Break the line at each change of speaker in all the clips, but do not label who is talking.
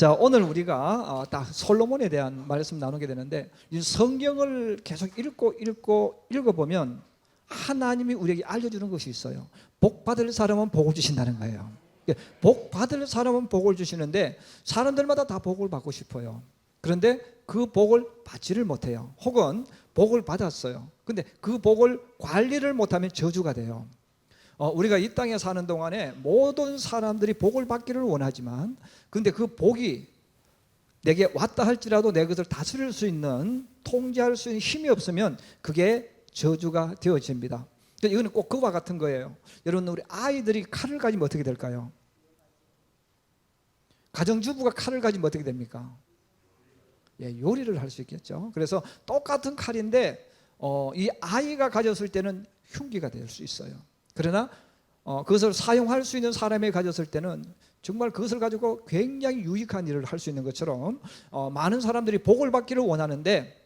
자, 오늘 우리가 딱 솔로몬에 대한 말씀 나누게 되는데, 이 성경을 계속 읽어보면 하나님이 우리에게 알려주는 것이 있어요. 복 받을 사람은 복을 주신다는 거예요. 복 받을 사람은 복을 주시는데 사람들마다 다 복을 받고 싶어요. 그런데 그 복을 받지를 못해요. 혹은 복을 받았어요. 근데 그 복을 관리를 못하면 저주가 돼요. 우리가 이 땅에 사는 동안에 모든 사람들이 복을 받기를 원하지만, 근데 그 복이 내게 왔다 할지라도 내 것을 다스릴 수 있는, 통제할 수 있는 힘이 없으면 그게 저주가 되어집니다. 이거는 꼭 그와 같은 거예요. 여러분, 우리 아이들이 칼을 가지면 어떻게 될까요? 가정주부가 칼을 가지면 어떻게 됩니까? 요리를 할 수 있겠죠. 그래서 똑같은 칼인데 이 아이가 가졌을 때는 흉기가 될 수 있어요. 그러나 그것을 사용할 수 있는 사람이 가졌을 때는 정말 그것을 가지고 굉장히 유익한 일을 할 수 있는 것처럼 많은 사람들이 복을 받기를 원하는데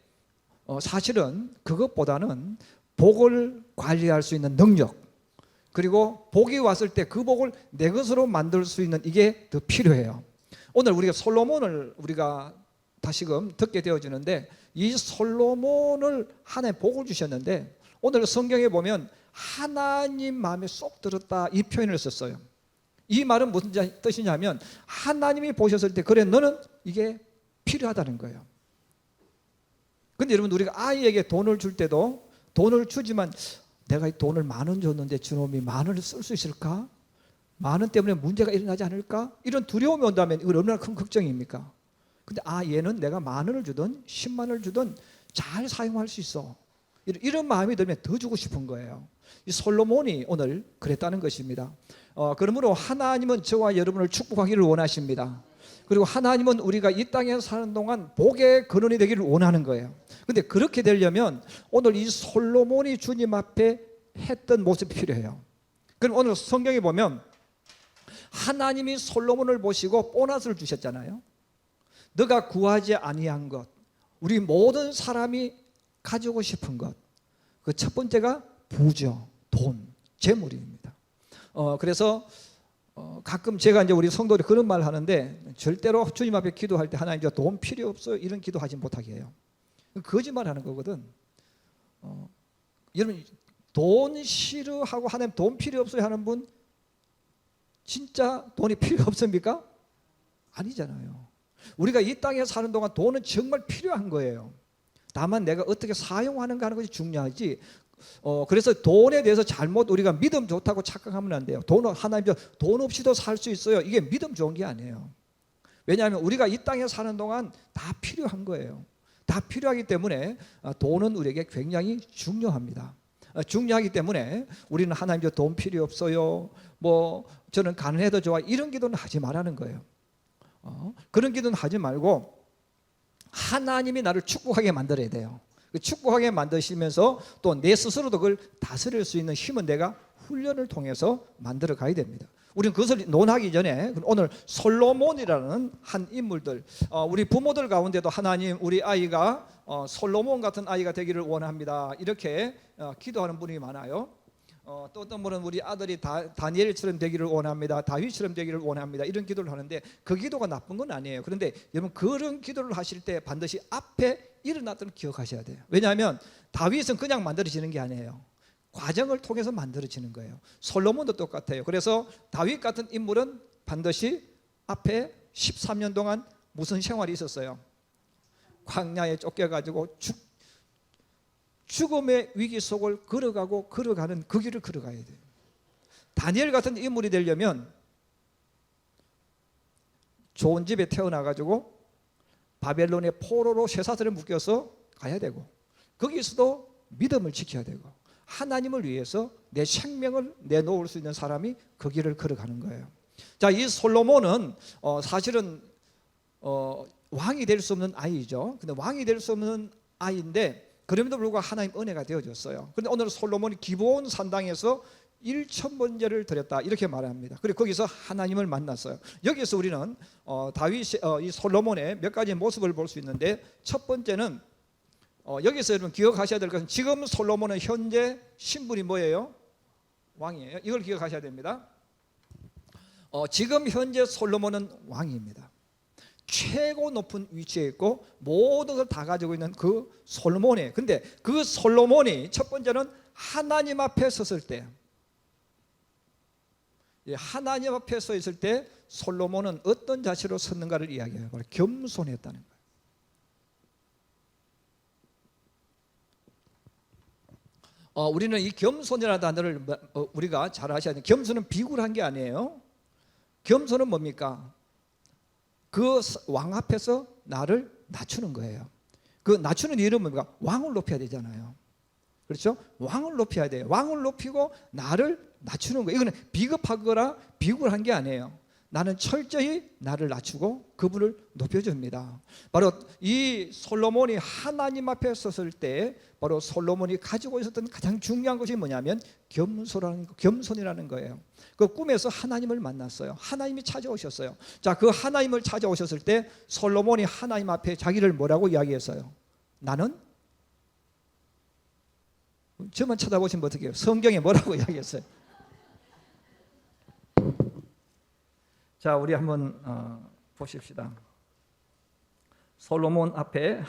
사실은 그것보다는 복을 관리할 수 있는 능력, 그리고 복이 왔을 때 그 복을 내 것으로 만들 수 있는 이게 더 필요해요. 오늘 우리가 솔로몬을 우리가 다시금 듣게 되어지는데, 이 솔로몬을 하나님 복을 주셨는데 오늘 성경에 보면 하나님 마음에 쏙 들었다 이 표현을 썼어요. 이 말은 무슨 뜻이냐면 하나님이 보셨을 때 그래 너는 이게 필요하다는 거예요. 근데 여러분, 우리가 아이에게 돈을 줄 때도 돈을 주지만 내가 이 돈을 10,000원 줬는데 저놈이 10,000원을 쓸 수 있을까? 10,000원 때문에 문제가 일어나지 않을까? 이런 두려움이 온다면 이건 얼마나 큰 걱정입니까? 근데 얘는 내가 10,000원을 주든 100,000원을 주든 잘 사용할 수 있어. 이런 마음이 들면 더 주고 싶은 거예요. 이 솔로몬이 오늘 그랬다는 것입니다. 그러므로 하나님은 저와 여러분을 축복하기를 원하십니다. 그리고 하나님은 우리가 이 땅에 사는 동안 복의 근원이 되기를 원하는 거예요. 근데 그렇게 되려면 오늘 이 솔로몬이 주님 앞에 했던 모습이 필요해요. 그럼 오늘 성경에 보면 하나님이 솔로몬을 보시고 보너스를 주셨잖아요. 너가 구하지 아니한 것, 우리 모든 사람이 가지고 싶은 것, 그 첫 번째가 부죠. 돈, 재물입니다. 그래서 가끔 제가 이제 우리 성도들이 그런 말을 하는데, 절대로 주님 앞에 기도할 때 하나님 저 돈 필요 없어요 이런 기도하지 못하게 해요. 거짓말하는 거거든. 여러분, 돈 싫어하고 하나님 돈 필요 없어요 하는 분 진짜 돈이 필요 없습니까? 아니잖아요. 우리가 이 땅에 사는 동안 돈은 정말 필요한 거예요. 다만 내가 어떻게 사용하는가 하는 것이 중요하지. 그래서 돈에 대해서 잘못 우리가 믿음 좋다고 착각하면 안 돼요. 하나님 돈 없이도 살 수 있어요. 이게 믿음 좋은 게 아니에요. 왜냐하면 우리가 이 땅에 사는 동안 다 필요한 거예요. 다 필요하기 때문에 돈은 우리에게 굉장히 중요합니다. 중요하기 때문에 우리는 하나님 돈 필요 없어요, 뭐 저는 가난해도 좋아, 이런 기도는 하지 말라는 거예요. 그런 기도는 하지 말고 하나님이 나를 축복하게 만들어야 돼요. 축복하게 만드시면서 또 내 스스로도 그걸 다스릴 수 있는 힘은 내가 훈련을 통해서 만들어 가야 됩니다. 우리는 그것을 논하기 전에 오늘 솔로몬이라는 한 인물들, 우리 부모들 가운데도 하나님 우리 아이가 솔로몬 같은 아이가 되기를 원합니다 이렇게 기도하는 분이 많아요. 또 어떤 분은 우리 아들이 다니엘처럼 되기를 원합니다, 다윗처럼 되기를 원합니다 이런 기도를 하는데 그 기도가 나쁜 건 아니에요. 그런데 여러분, 그런 기도를 하실 때 반드시 앞에 일어났던 기억하셔야 돼요. 왜냐하면 다윗은 그냥 만들어지는 게 아니에요. 과정을 통해서 만들어지는 거예요. 솔로몬도 똑같아요. 그래서 다윗 같은 인물은 반드시 앞에 13년 동안 무슨 생활이 있었어요? 광야에 쫓겨가지고 죽음의 위기 속을 걸어가는 그 길을 걸어가야 돼요. 다니엘 같은 인물이 되려면 좋은 집에 태어나가지고 바벨론의 포로로 쇠사슬에 묶여서 가야 되고, 거기서도 믿음을 지켜야 되고 하나님을 위해서 내 생명을 내놓을 수 있는 사람이 그 길을 걸어가는 거예요. 자, 이 솔로몬은 사실은 왕이 될 수 없는 아이죠. 근데 왕이 될 수 없는 아이인데 그럼에도 불구하고 하나님 은혜가 되어졌어요. 그런데 오늘 솔로몬이 기브온 산당에서 1,000번제를 드렸다 이렇게 말합니다. 그리고 거기서 하나님을 만났어요. 여기서 우리는 이 솔로몬의 몇 가지 모습을 볼 수 있는데, 첫 번째는 여기서 여러분 기억하셔야 될 것은 지금 솔로몬은 현재 신분이 뭐예요? 왕이에요. 이걸 기억하셔야 됩니다. 지금 현재 솔로몬은 왕입니다. 최고 높은 위치에 있고 모든 걸 다 가지고 있는 그 솔로몬이, 근데 그 솔로몬이 첫 번째는 하나님 앞에 섰을 때, 하나님 앞에 서 있을 때 솔로몬은 어떤 자세로 섰는가를 이야기해요. 바로 겸손했다는 거예요. 우리는 이 겸손이라는 단어를 우리가 잘 아셔야 돼요. 겸손은 비굴한 게 아니에요. 겸손은 뭡니까? 그 왕 앞에서 나를 낮추는 거예요. 그 낮추는 이유는 뭡니까? 왕을 높여야 되잖아요. 그렇죠? 왕을 높여야 돼요. 왕을 높이고 나를 낮추는 거예요. 이거는 비겁하거나 비굴한 게 아니에요. 나는 철저히 나를 낮추고 그분을 높여줍니다. 바로 이 솔로몬이 하나님 앞에 섰을 때 바로 솔로몬이 가지고 있었던 가장 중요한 것이 뭐냐면 겸손이라는 거예요. 그 꿈에서 하나님을 만났어요. 하나님이 찾아오셨어요. 자, 그 하나님을 찾아오셨을 때 솔로몬이 하나님 앞에 자기를 뭐라고 이야기했어요? 나는, 저만 찾아보시면 어떻게 해요? 성경에 뭐라고 이야기했어요? 자, 우리 한번 보십시다. 솔로몬 앞에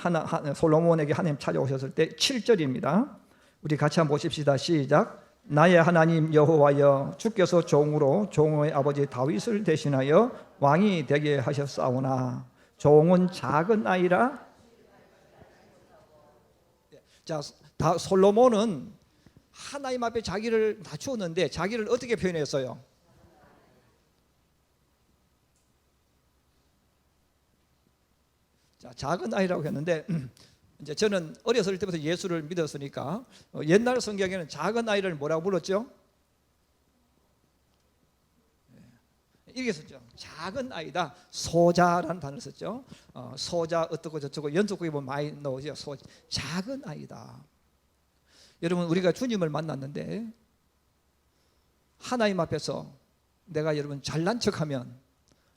솔로몬에게 하나님 찾아오셨을 때 7절입니다. 우리 같이 한번 보십시다. 시작. 나의 하나님 여호와여, 주께서 종으로 종의 아버지 다윗을 대신하여 왕이 되게 하셨사오나 종은 작은 아이라. 자, 솔로몬은 하나님 앞에 자기를 낮추었는데 자기를 어떻게 표현했어요? 자, 작은 아이라고 했는데 이제 저는 어렸을 때부터 예수를 믿었으니까 옛날 성경에는 작은 아이를 뭐라고 불렀죠? 이렇게 썼죠. 작은 아이다. 소자라는 단어를 썼죠. 소자 어떻고 저쩌고 연속국에 보면 많이 나오죠. 작은 아이다. 여러분, 우리가 주님을 만났는데 하나님 앞에서 내가 여러분 잘난 척하면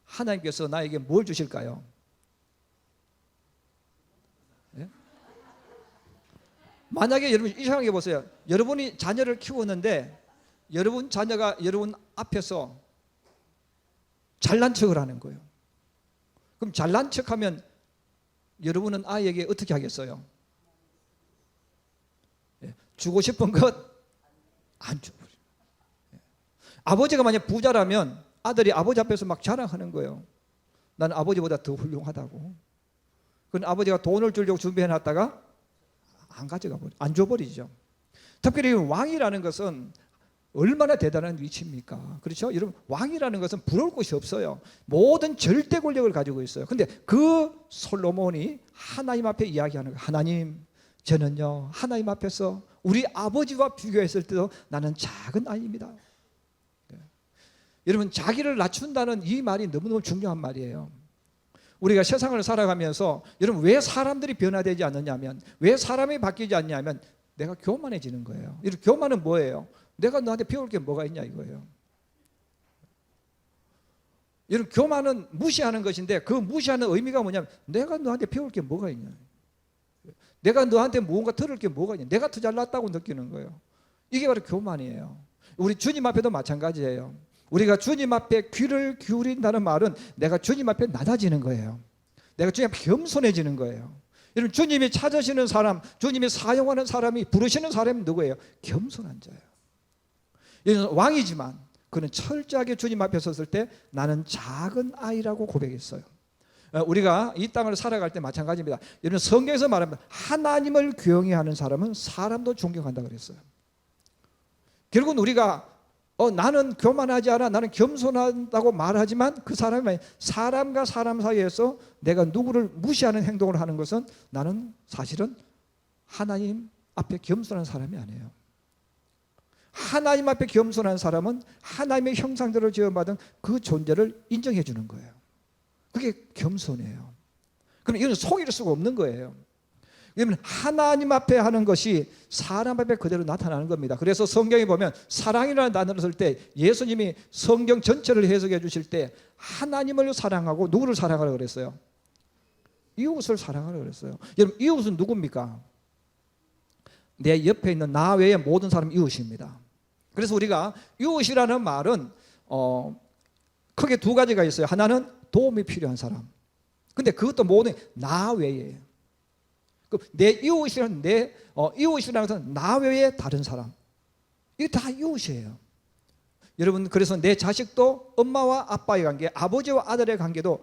하나님께서 나에게 뭘 주실까요? 만약에 여러분 이상하게 보세요. 여러분이 자녀를 키우는데 여러분 자녀가 여러분 앞에서 잘난 척을 하는 거예요. 그럼 잘난 척하면 여러분은 아이에게 어떻게 하겠어요? 주고 싶은 것 안 줘버려요. 아버지가 만약 부자라면 아들이 아버지 앞에서 막 자랑하는 거예요. 나는 아버지보다 더 훌륭하다고. 그건 아버지가 돈을 주려고 준비해놨다가 안 가져가 버려, 안 줘버리죠. 특별히 왕이라는 것은 얼마나 대단한 위치입니까? 그렇죠? 여러분, 왕이라는 것은 부러울 곳이 없어요. 모든 절대 권력을 가지고 있어요. 근데 그 솔로몬이 하나님 앞에 이야기하는 거예요. 하나님, 저는요 하나님 앞에서 우리 아버지와 비교했을 때도 나는 작은 아이입니다. 여러분, 자기를 낮춘다는 이 말이 너무너무 중요한 말이에요. 우리가 세상을 살아가면서 여러분 왜 사람들이 변화되지 않느냐면, 왜 사람이 바뀌지 않냐면 내가 교만해지는 거예요. 이 교만은 뭐예요? 내가 너한테 배울 게 뭐가 있냐 이거예요. 여러분, 교만은 무시하는 것인데 그 무시하는 의미가 뭐냐면 내가 너한테 배울 게 뭐가 있냐, 내가 너한테 무언가 들을 게 뭐가 있냐, 내가 더 잘났다고 느끼는 거예요. 이게 바로 교만이에요. 우리 주님 앞에도 마찬가지예요. 우리가 주님 앞에 귀를 기울인다는 말은 내가 주님 앞에 낮아지는 거예요. 내가 주님 앞에 겸손해지는 거예요. 여러분, 주님이 찾으시는 사람, 주님이 사용하는 사람이, 부르시는 사람이 누구예요? 겸손한 자예요. 얘는 왕이지만 그는 철저하게 주님 앞에 섰을 때 나는 작은 아이라고 고백했어요. 우리가 이 땅을 살아갈 때 마찬가지입니다. 여러분, 성경에서 말합니다. 하나님을 경외하는 사람은 사람도 존경한다 그랬어요. 결국은 우리가 나는 교만하지 않아, 나는 겸손하다고 말하지만 그 사람이 사람과 사람 사이에서 내가 누구를 무시하는 행동을 하는 것은 나는 사실은 하나님 앞에 겸손한 사람이 아니에요. 하나님 앞에 겸손한 사람은 하나님의 형상대로 지어받은 그 존재를 인정해 주는 거예요. 그게 겸손이에요. 그럼 이건 속일 수가 없는 거예요. 그러면 하나님 앞에 하는 것이 사람 앞에 그대로 나타나는 겁니다. 그래서 성경에 보면 사랑이라는 단어를 쓸 때 예수님이 성경 전체를 해석해 주실 때 하나님을 사랑하고 누구를 사랑하라고 그랬어요? 이웃을 사랑하라고 그랬어요. 여러분, 이웃은 누굽니까? 내 옆에 있는 나 외의 모든 사람이 이웃입니다. 그래서 우리가 이웃이라는 말은 크게 두 가지가 있어요. 하나는 도움이 필요한 사람, 근데 그것도 모든 나 외에요. 내 이웃이라는 이웃이라는 것은 나 외에 다른 사람. 이게 다 이웃이에요. 여러분, 그래서 내 자식도 엄마와 아빠의 관계, 아버지와 아들의 관계도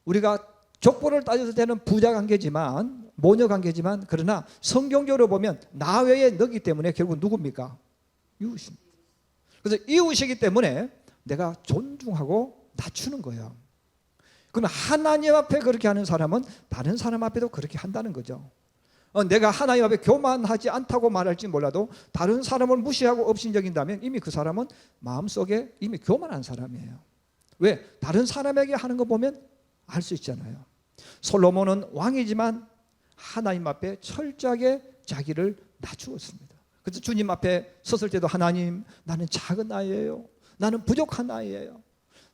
우리가 족보를 따져서 되는 부자 관계지만, 모녀 관계지만, 그러나 성경적으로 보면 나 외에 너기 때문에 결국 누굽니까? 이웃입니다. 그래서 이웃이기 때문에 내가 존중하고 낮추는 거예요. 그럼 하나님 앞에 그렇게 하는 사람은 다른 사람 앞에도 그렇게 한다는 거죠. 내가 하나님 앞에 교만하지 않다고 말할지 몰라도 다른 사람을 무시하고 업신여긴다면 이미 그 사람은 마음속에 이미 교만한 사람이에요. 왜? 다른 사람에게 하는 거 보면 알 수 있잖아요. 솔로몬은 왕이지만 하나님 앞에 철저하게 자기를 낮추었습니다. 그래서 주님 앞에 섰을 때도 하나님, 나는 작은 아이예요. 나는 부족한 아이예요.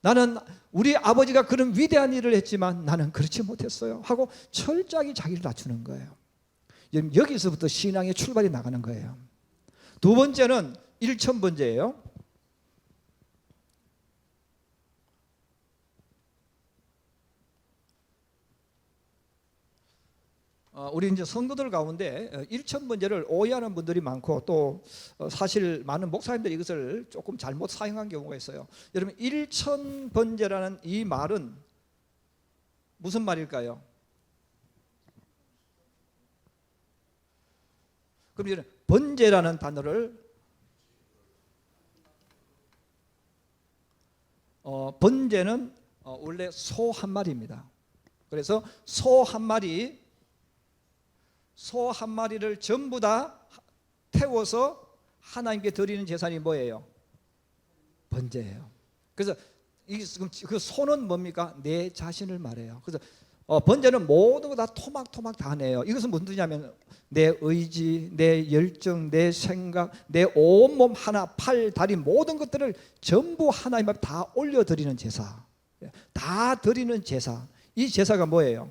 나는 우리 아버지가 그런 위대한 일을 했지만 나는 그렇지 못했어요 하고 철저하게 자기를 낮추는 거예요. 여기서부터 신앙의 출발이 나가는 거예요. 두 번째는 일천번제예요. 우리 이제 성도들 가운데 일천번제를 오해하는 분들이 많고 또 사실 많은 목사님들이 이것을 조금 잘못 사용한 경우가 있어요. 여러분, 일천번제라는 이 말은 무슨 말일까요? 그럼 이제 번제라는 단어를 번제는 원래 소 한 마리입니다. 그래서 소 한 마리를 전부 다 태워서 하나님께 드리는 제사이 뭐예요? 번제예요. 그래서 그 소는 뭡니까? 내 자신을 말해요. 그래서 번제는 모든 거 다 토막토막 다 내요. 이것은 무슨 뜻이냐면 내 의지, 내 열정, 내 생각, 내 온몸 하나, 팔, 다리 모든 것들을 전부 하나님 앞에 다 올려드리는 제사, 다 드리는 제사. 이 제사가 뭐예요?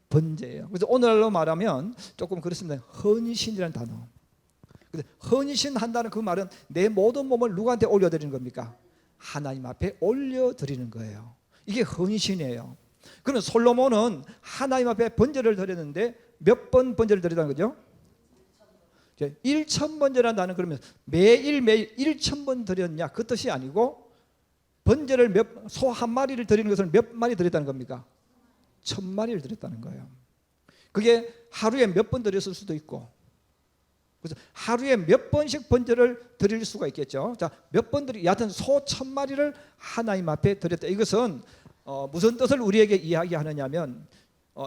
번제예요. 그래서 오늘날로 말하면 조금 그렇습니다. 헌신이라는 단어. 헌신한다는 그 말은 내 모든 몸을 누구한테 올려드리는 겁니까? 하나님 앞에 올려드리는 거예요. 이게 헌신이에요. 그러면 솔로몬은 하나님 앞에 번제를 드렸는데 몇 번 번제를 드렸다는 거죠? 1000번제라는 단어는 그러면 매일 1000번 드렸냐 그 뜻이 아니고 번제를 소 한 마리를 드리는 것을 몇 마리 드렸다는 겁니까? 1000마리를 드렸다는 거예요. 그게 하루에 몇 번 드렸을 수도 있고, 그래서 하루에 몇 번씩 번제를 드릴 수가 있겠죠. 자, 몇 번 여하튼 소 1000마리를 하나님 앞에 드렸다. 이것은 무슨 뜻을 우리에게 이야기하느냐면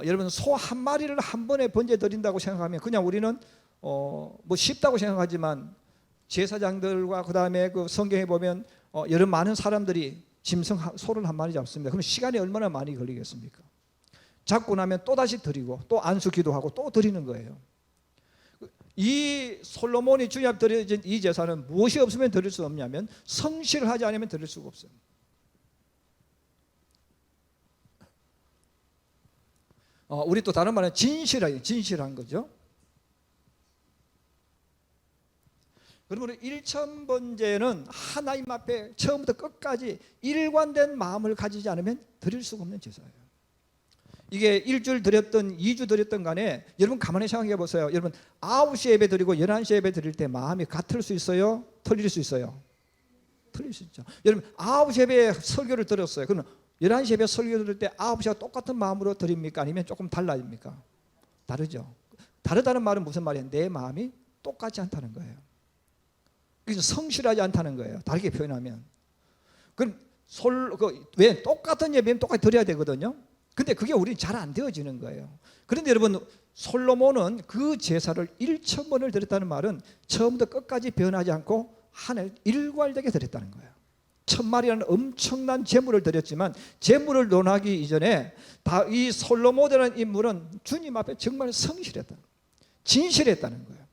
여러분, 소 한 마리를 한 번에 번제 드린다고 생각하면 그냥 우리는 뭐 쉽다고 생각하지만 제사장들과 그 다음에 그 성경에 보면 여러 많은 사람들이 짐승 소를 한 마리 잡습니다. 그럼 시간이 얼마나 많이 걸리겠습니까? 잡고 나면 또 다시 드리고 또 안수 기도하고 또 드리는 거예요. 이 솔로몬이 주님 앞에 드려진 이 제사는 무엇이 없으면 드릴 수 없냐면 성실하지 않으면 드릴 수가 없어요. 우리 또 다른 말은 진실한 거죠. 그러면 1000번제는 하나님 앞에 처음부터 끝까지 일관된 마음을 가지지 않으면 드릴 수가 없는 제사예요. 이게 일주일 드렸던 2주 드렸던 간에 여러분 가만히 생각해 보세요. 여러분 9시 예배 드리고 11시 예배 드릴 때 마음이 같을 수 있어요? 틀릴 수 있어요? 틀릴 수 있죠. 여러분 9시 예배에 설교를 드렸어요. 그러면 11시 예배 설교 드릴 때 9시와 똑같은 마음으로 드립니까? 아니면 조금 달라집니까? 다르죠. 다르다는 말은 무슨 말이에요? 내 마음이 똑같지 않다는 거예요. 그래서 성실하지 않다는 거예요. 다르게 표현하면. 그럼 왜 똑같은 예배면 똑같이 드려야 되거든요. 근데 그게 우리는 잘 안 되어지는 거예요. 그런데 여러분, 솔로몬은 그 제사를 1000번을 드렸다는 말은 처음부터 끝까지 변하지 않고 하늘 일괄되게 드렸다는 거예요. 1000마리라는 엄청난 제물을 드렸지만 제물을 논하기 이전에 이 솔로몬이라는 인물은 주님 앞에 정말 성실했다, 진실했다는 거예요.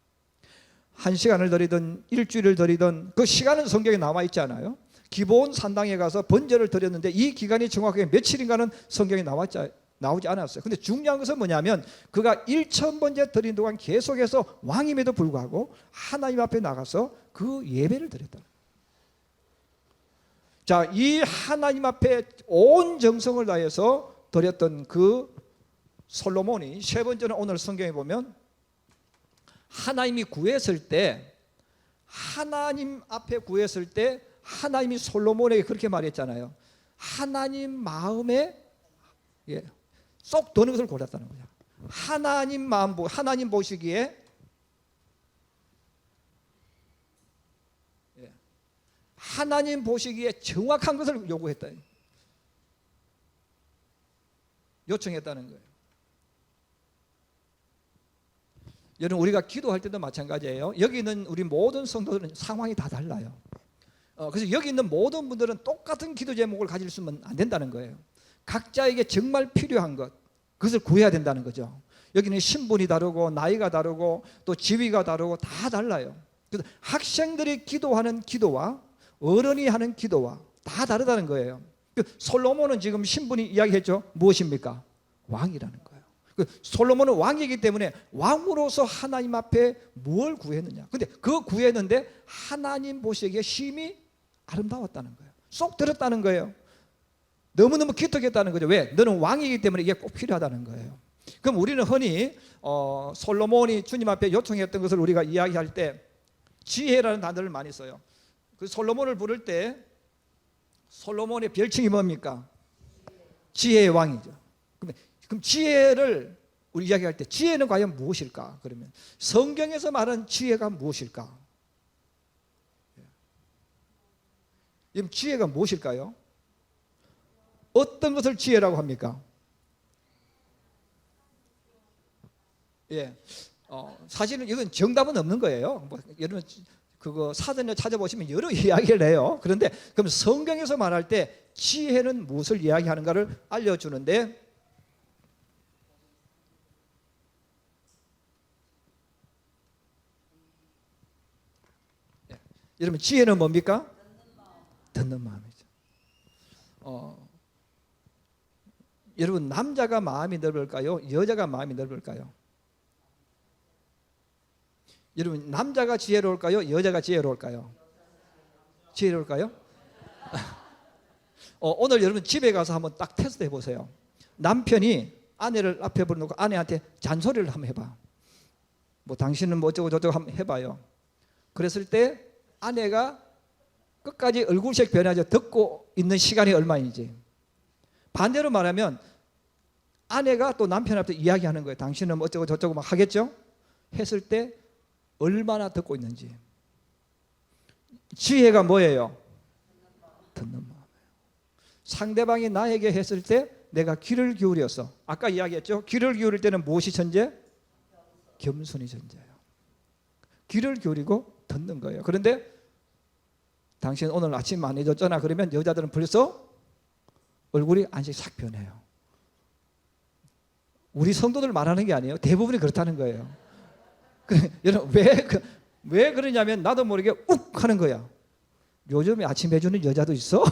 1시간을 드리든 일주일을 드리든 그 시간은 성경에 나와 있지 않아요? 기브온 산당에 가서 번제를 드렸는데 이 기간이 정확하게 며칠인가는 성경에 나오지 않았어요. 근데 중요한 것은 뭐냐면 그가 1000번제 드린 동안 계속해서 왕임에도 불구하고 하나님 앞에 나가서 그 예배를 드렸다. 자, 이 하나님 앞에 온 정성을 다해서 드렸던 그 솔로몬이 세 번째는 오늘 성경에 보면 하나님이 구했을 때, 하나님 앞에 구했을 때 하나님이 솔로몬에게 그렇게 말했잖아요. 하나님 마음에 쏙 드는 것을 골랐다는 거죠. 하나님 마음, 하나님 보시기에 하나님 보시기에 정확한 것을 요구했다, 요청했다는 거예요. 여러분, 우리가 기도할 때도 마찬가지예요. 여기 있는 우리 모든 성도들은 상황이 다 달라요. 그래서 여기 있는 모든 분들은 똑같은 기도 제목을 가질 수는 안 된다는 거예요. 각자에게 정말 필요한 것, 그것을 구해야 된다는 거죠. 여기는 신분이 다르고 나이가 다르고 또 지위가 다르고 다 달라요. 그래서 학생들이 기도하는 기도와 어른이 하는 기도와 다 다르다는 거예요. 솔로몬은 지금 신분이 이야기했죠. 무엇입니까? 왕이라는 거예요. 솔로몬은 왕이기 때문에 왕으로서 하나님 앞에 뭘 구했느냐. 근데 그 구했는데 하나님 보시기에 심히 아름다웠다는 거예요. 쏙 들었다는 거예요. 너무너무 기특했다는 거죠. 왜? 너는 왕이기 때문에 이게 꼭 필요하다는 거예요. 그럼 우리는 흔히 솔로몬이 주님 앞에 요청했던 것을 우리가 이야기할 때 지혜라는 단어를 많이 써요. 그 솔로몬을 부를 때 솔로몬의 별칭이 뭡니까? 지혜의 왕이죠. 그럼 지혜를 우리 이야기할 때 지혜는 과연 무엇일까? 그러면 성경에서 말하는 지혜가 무엇일까? 지혜가 무엇일까요? 어떤 것을 지혜라고 합니까? 사실은 이건 정답은 없는 거예요. 여러분 그거 사전에 찾아보시면 여러 이야기를 해요. 그런데 그럼 성경에서 말할 때 지혜는 무엇을 이야기하는가를 알려주는데, 여러분 지혜는 뭡니까? 듣는 마음이죠. 여러분 남자가 마음이 넓을까요? 여자가 마음이 넓을까요? 여러분 남자가 지혜로울까요? 여자가 지혜로울까요? 지혜로울까요? 오늘 여러분 집에 가서 한번 딱 테스트 해보세요. 남편이 아내를 앞에 불러놓고 아내한테 잔소리를 한번 해봐. 당신은 뭐 어쩌고 저쩌고 한번 해봐요. 그랬을 때 아내가 끝까지 얼굴색 변하죠. 듣고 있는 시간이 얼마인지. 반대로 말하면 아내가 또 남편 앞에 이야기하는 거예요. 당신은 뭐 어쩌고 저쩌고 막 하겠죠? 했을 때 얼마나 듣고 있는지. 지혜가 뭐예요? 듣는 마음이에요. 상대방이 나에게 했을 때 내가 귀를 기울여서, 아까 이야기했죠? 귀를 기울일 때는 무엇이 전제? 겸손이 전제예요. 귀를 기울이고 듣는 거예요. 그런데 당신 오늘 아침 많이 줬잖아. 그러면 여자들은 벌써 얼굴이 안씩 싹 변해요. 우리 성도들 말하는 게 아니에요. 대부분이 그렇다는 거예요. 여러분 왜 그러냐면 나도 모르게 욱 하는 거야. 요즘에 아침 해주는 여자도 있어?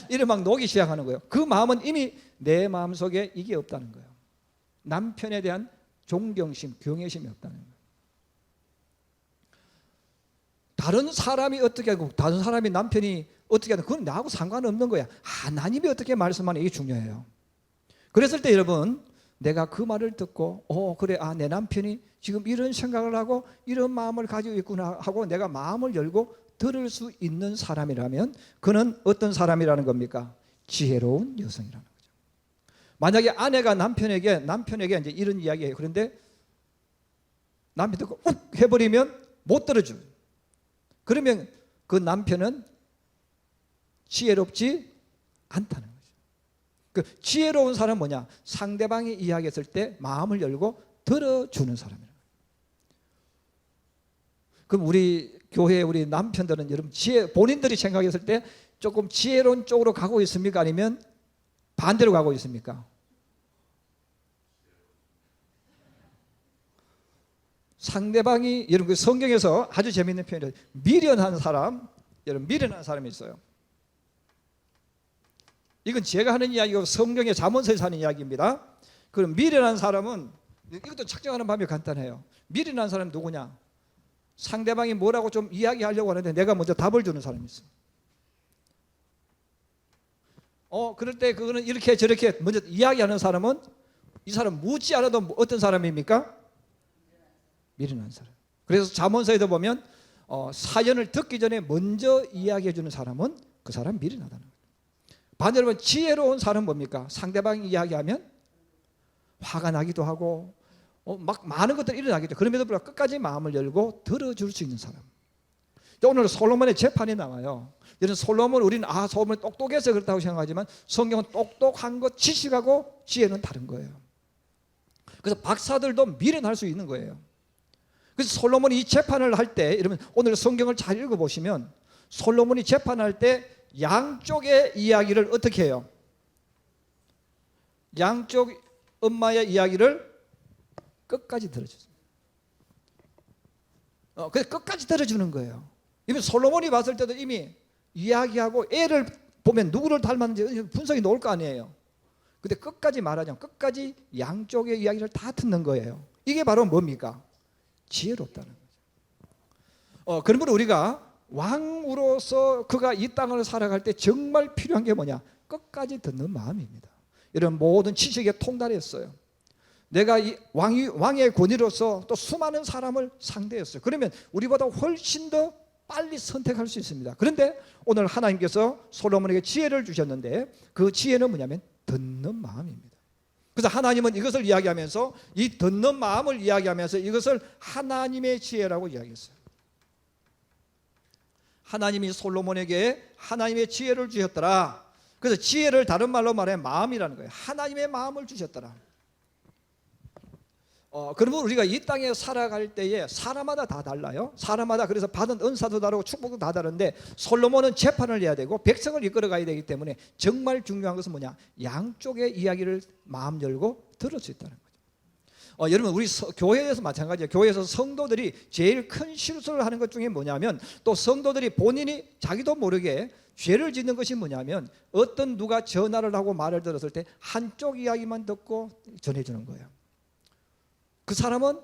이래 막 녹이 시작하는 거예요. 그 마음은 이미 내 마음속에 이게 없다는 거예요. 남편에 대한 존경심, 경외심이 없다는 거예요. 다른 사람이 어떻게 하고 다른 사람이 남편이 어떻게 하든 그건 나하고 상관없는 거야. 하나님이 어떻게 말씀하는 이게 중요해요. 그랬을 때 여러분 내가 그 말을 듣고 그래 내 남편이 지금 이런 생각을 하고 이런 마음을 가지고 있구나 하고 내가 마음을 열고 들을 수 있는 사람이라면 그는 어떤 사람이라는 겁니까? 지혜로운 여성이라는 거죠. 만약에 아내가 남편에게 이제 이런 이야기해요. 그런데 남편이 듣고 욱 해버리면 못 들어줘요. 그러면 그 남편은 지혜롭지 않다는 거죠. 그 지혜로운 사람은 뭐냐? 상대방이 이야기했을 때 마음을 열고 들어주는 사람이에요. 그럼 우리 교회 우리 남편들은 여러분 본인들이 생각했을 때 조금 지혜로운 쪽으로 가고 있습니까? 아니면 반대로 가고 있습니까? 상대방이 여러분 성경에서 아주 재미있는 표현이에요. 미련한 사람, 여러분 미련한 사람이 있어요. 이건 제가 하는 이야기고 성경의 잠언서에서 하는 이야기입니다. 그럼 미련한 사람은 이것도 측정하는 방법이 간단해요. 미련한 사람은 누구냐? 상대방이 뭐라고 좀 이야기하려고 하는데 내가 먼저 답을 주는 사람이 있어요. 그럴 때 그거는 이렇게 저렇게 먼저 이야기하는 사람은 이 사람 묻지 않아도 어떤 사람입니까? 미련한 사람. 그래서 잠언서에도 보면 사연을 듣기 전에 먼저 이야기해 주는 사람은 그 사람 미련하다는 거예요. 반대로 지혜로운 사람은 뭡니까? 상대방이 이야기하면 화가 나기도 하고 막 많은 것들이 일어나겠죠. 그럼에도 불구하고 끝까지 마음을 열고 들어줄 수 있는 사람. 오늘 솔로몬의 재판이 나와요. 이런 솔로몬, 우리는 솔로몬이 똑똑해서 그렇다고 생각하지만 성경은 똑똑한 것, 지식하고 지혜는 다른 거예요. 그래서 박사들도 미련할 수 있는 거예요. 그래서 솔로몬이 이 재판을 할 때, 여러분 오늘 성경을 잘 읽어보시면 솔로몬이 재판할 때 양쪽의 이야기를 어떻게 해요? 양쪽 엄마의 이야기를 끝까지 들어주세요. 그래서 끝까지 들어주는 거예요. 이미 솔로몬이 봤을 때도 이미 이야기하고 애를 보면 누구를 닮았는지 분석이 나올 거 아니에요. 근데 끝까지 말하자면 끝까지 양쪽의 이야기를 다 듣는 거예요. 이게 바로 뭡니까? 지혜롭다는 거죠. 그러면 우리가 왕으로서 그가 이 땅을 살아갈 때 정말 필요한 게 뭐냐? 끝까지 듣는 마음입니다. 이런 모든 지식에 통달했어요. 내가 이 왕의 권위로서 또 수많은 사람을 상대했어요. 그러면 우리보다 훨씬 더 빨리 선택할 수 있습니다. 그런데 오늘 하나님께서 솔로몬에게 지혜를 주셨는데 그 지혜는 뭐냐면 듣는 마음입니다. 그래서 하나님은 이것을 이야기하면서 이 듣는 마음을 이야기하면서 이것을 하나님의 지혜라고 이야기했어요. 하나님이 솔로몬에게 하나님의 지혜를 주셨더라. 그래서 지혜를 다른 말로 말해 마음이라는 거예요. 하나님의 마음을 주셨더라. 그러면 우리가 이 땅에 살아갈 때에 사람마다 다 달라요. 사람마다 그래서 받은 은사도 다르고 축복도 다 다른데 솔로몬은 재판을 해야 되고 백성을 이끌어 가야 되기 때문에 정말 중요한 것은 뭐냐? 양쪽의 이야기를 마음 열고 들을 수 있다는 거죠. 여러분 우리 교회에서 마찬가지예요. 교회에서 성도들이 제일 큰 실수를 하는 것 중에 뭐냐면 또 성도들이 본인이 자기도 모르게 죄를 짓는 것이 뭐냐면 어떤 누가 전화를 하고 말을 들었을 때 한쪽 이야기만 듣고 전해주는 거예요. 그 사람은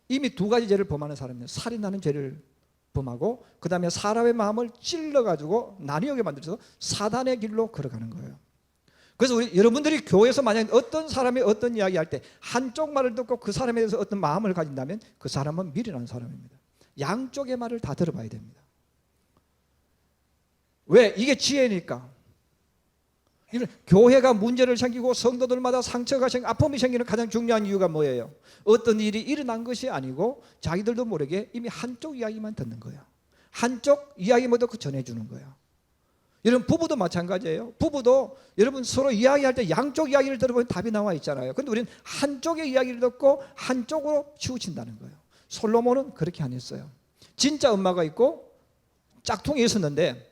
이미 두 가지 죄를 범하는 사람이에요. 살인하는 죄를 범하고 그 다음에 사람의 마음을 찔러가지고 나뉘게 만들어서 사단의 길로 걸어가는 거예요. 그래서 여러분들이 교회에서 만약 어떤 사람이 어떤 이야기 할 때 한쪽 말을 듣고 그 사람에 대해서 어떤 마음을 가진다면 그 사람은 미련한 사람입니다. 양쪽의 말을 다 들어봐야 됩니다. 왜? 이게 지혜니까. 교회가 문제를 생기고 성도들마다 상처가 생기고 아픔이 생기는 가장 중요한 이유가 뭐예요? 어떤 일이 일어난 것이 아니고 자기들도 모르게 이미 한쪽 이야기만 듣는 거예요. 한쪽 이야기만 듣고 전해주는 거예요. 여러분 부부도 마찬가지예요. 부부도 여러분 서로 이야기할 때 양쪽 이야기를 들어보면 답이 나와 있잖아요. 그런데 우리는 한쪽의 이야기를 듣고 한쪽으로 치우친다는 거예요. 솔로몬은 그렇게 안 했어요. 진짜 엄마가 있고 짝퉁이 있었는데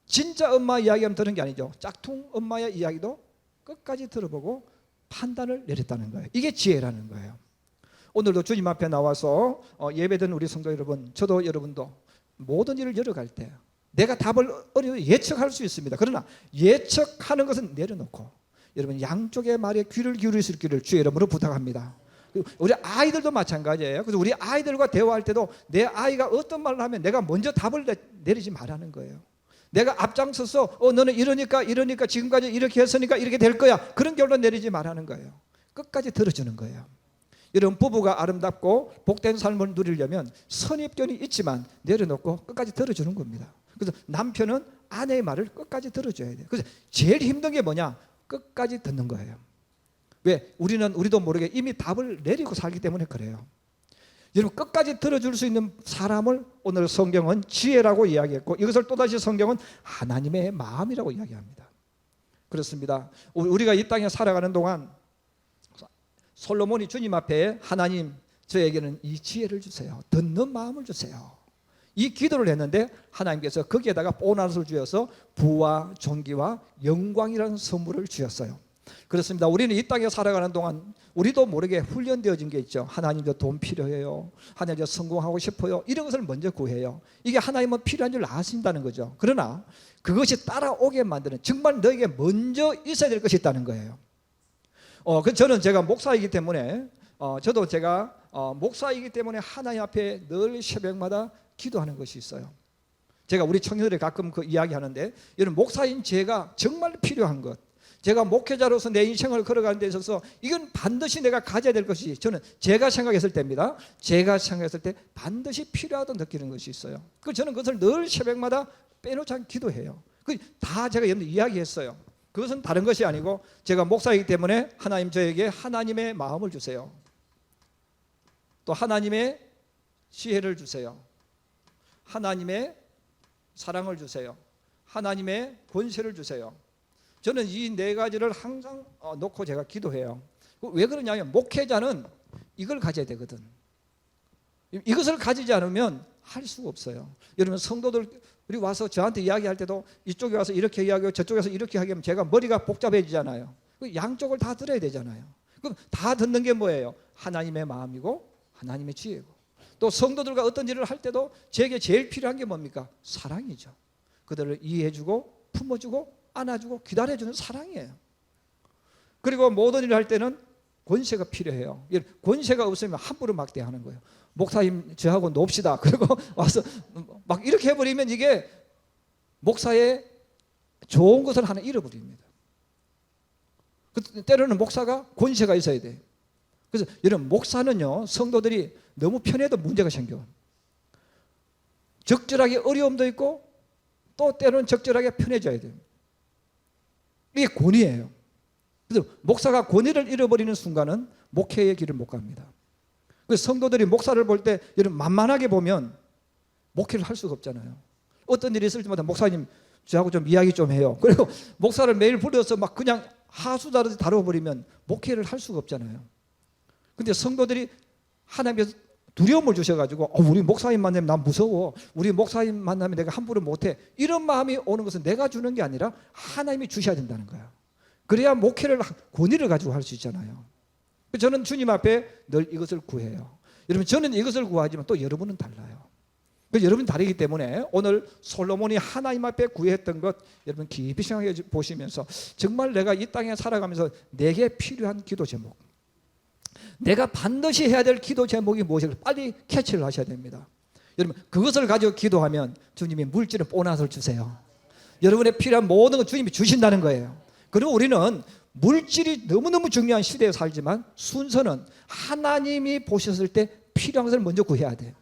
진짜 엄마 이야기만 들은 게 아니죠. 짝퉁 엄마의 이야기도 끝까지 들어보고 판단을 내렸다는 거예요. 이게 지혜라는 거예요. 오늘도 주님 앞에 나와서 예배드리는 우리 성도 여러분, 저도 여러분도 모든 일을 열어갈 때 내가 답을 예측할 수 있습니다. 그러나 예측하는 것은 내려놓고 여러분 양쪽의 말에 귀를 기울일 수 있기를 주의 이름으로 부탁합니다. 우리 아이들도 마찬가지예요. 그래서 우리 아이들과 대화할 때도 내 아이가 어떤 말을 하면 내가 먼저 답을 내리지 말라는 거예요. 내가 앞장서서 너는 이러니까 지금까지 이렇게 했으니까 이렇게 될 거야. 그런 결론 내리지 말라는 거예요. 끝까지 들어주는 거예요. 이런 부부가 아름답고 복된 삶을 누리려면 선입견이 있지만 내려놓고 끝까지 들어주는 겁니다. 그래서 남편은 아내의 말을 끝까지 들어줘야 돼요. 그래서 제일 힘든 게 뭐냐? 끝까지 듣는 거예요. 왜? 우리도 모르게 이미 답을 내리고 살기 때문에 그래요. 여러분 끝까지 들어줄 수 있는 사람을 오늘 성경은 지혜라고 이야기했고 이것을 또다시 성경은 하나님의 마음이라고 이야기합니다. 그렇습니다. 우리가 이 땅에 살아가는 동안 솔로몬이 주님 앞에 하나님 저에게는 이 지혜를 주세요. 듣는 마음을 주세요. 이 기도를 했는데 하나님께서 거기에다가 보너스를 주셔서 부와 존귀와 영광이라는 선물을 주셨어요. 그렇습니다. 우리는 이 땅에 살아가는 동안 우리도 모르게 훈련되어진 게 있죠. 하나님 저 돈 필요해요. 하나님 저 성공하고 싶어요. 이런 것을 먼저 구해요. 이게 하나님은 필요한 줄 아신다는 거죠. 그러나 그것이 따라오게 만드는 정말 너에게 먼저 있어야 될 것이 있다는 거예요. 저는 제가 목사이기 때문에 저도 제가 목사이기 때문에 하나님 앞에 늘 새벽마다 기도하는 것이 있어요. 제가 우리 청년들이 가끔 그 이야기하는데 여러분 목사인 제가 정말 필요한 것 제가 목회자로서 내 인생을 걸어가는 데 있어서 이건 반드시 내가 가져야 될 것이, 저는 제가 생각했을 때입니다. 제가 생각했을 때 반드시 필요하다고 느끼는 것이 있어요. 저는 그것을 늘 새벽마다 빼놓지 않고 기도해요. 다 제가 여러분들 이야기했어요. 그것은 다른 것이 아니고 제가 목사이기 때문에 하나님 저에게 하나님의 마음을 주세요. 또 하나님의 지혜를 주세요. 하나님의 사랑을 주세요. 하나님의 권세를 주세요. 저는 이 네 가지를 항상 놓고 제가 기도해요. 왜 그러냐면 목회자는 이걸 가져야 되거든. 이것을 가지지 않으면 할 수가 없어요. 여러분 성도들이 와서 저한테 이야기할 때도 이쪽에 와서 이렇게 이야기하고 저쪽에서 이렇게 하면 제가 머리가 복잡해지잖아요. 양쪽을 다 들어야 되잖아요. 그럼 다 듣는 게 뭐예요? 하나님의 마음이고 하나님의 지혜고, 또 성도들과 어떤 일을 할 때도 제게 제일 필요한 게 뭡니까? 사랑이죠. 그들을 이해해주고 품어주고 안아주고 기다려주는 사랑이에요. 그리고 모든 일을 할 때는 권세가 필요해요. 권세가 없으면 함부로 막대하는 거예요. 목사님 저하고 놉시다. 그리고 와서 막 이렇게 해버리면 이게 목사의 좋은 것을 하나 잃어버립니다. 때로는 목사가 권세가 있어야 돼요. 그래서 여러분 목사는요, 성도들이 너무 편해도 문제가 생겨. 적절하게 어려움도 있고 또 때로는 적절하게 편해져야 돼요. 이게 권위예요. 그래서 목사가 권위를 잃어버리는 순간은 목회의 길을 못 갑니다. 그래서 성도들이 목사를 볼 때 여러분 만만하게 보면 목회를 할 수가 없잖아요. 어떤 일이 있을 때마다 목사님 저하고 좀 이야기 좀 해요. 그리고 목사를 매일 불러서 막 그냥 하수다르듯이 다뤄버리면 목회를 할 수가 없잖아요. 근데 성도들이 하나님께서 두려움을 주셔가지고 우리 목사님 만나면 난 무서워, 우리 목사님 만나면 내가 함부로 못해, 이런 마음이 오는 것은 내가 주는 게 아니라 하나님이 주셔야 된다는 거예요. 그래야 목회를 권위를 가지고 할 수 있잖아요. 저는 주님 앞에 늘 이것을 구해요. 여러분 저는 이것을 구하지만 또 여러분은 달라요. 여러분 다르기 때문에 오늘 솔로몬이 하나님 앞에 구했던 것 여러분 깊이 생각해 보시면서 정말 내가 이 땅에 살아가면서 내게 필요한 기도 제목, 내가 반드시 해야 될 기도 제목이 무엇일까 빨리 캐치를 하셔야 됩니다. 여러분 그것을 가지고 기도하면 주님이 물질은 보너스를 주세요. 여러분의 필요한 모든 걸 주님이 주신다는 거예요. 그리고 우리는 물질이 너무너무 중요한 시대에 살지만 순서는 하나님이 보셨을 때 필요한 것을 먼저 구해야 돼요.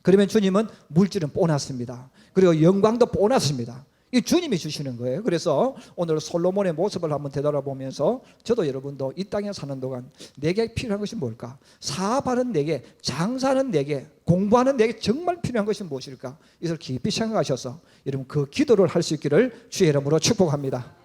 그러면 주님은 물질은 보너스입니다. 그리고 영광도 보너스입니다. 이 주님이 주시는 거예요. 그래서 오늘 솔로몬의 모습을 한번 되돌아보면서 저도 여러분도 이 땅에 사는 동안 내게 필요한 것이 뭘까? 사업하는 내게, 장사하는 내게, 공부하는 내게 정말 필요한 것이 무엇일까? 이것을 깊이 생각하셔서 여러분 그 기도를 할 수 있기를 주의 이름으로 축복합니다.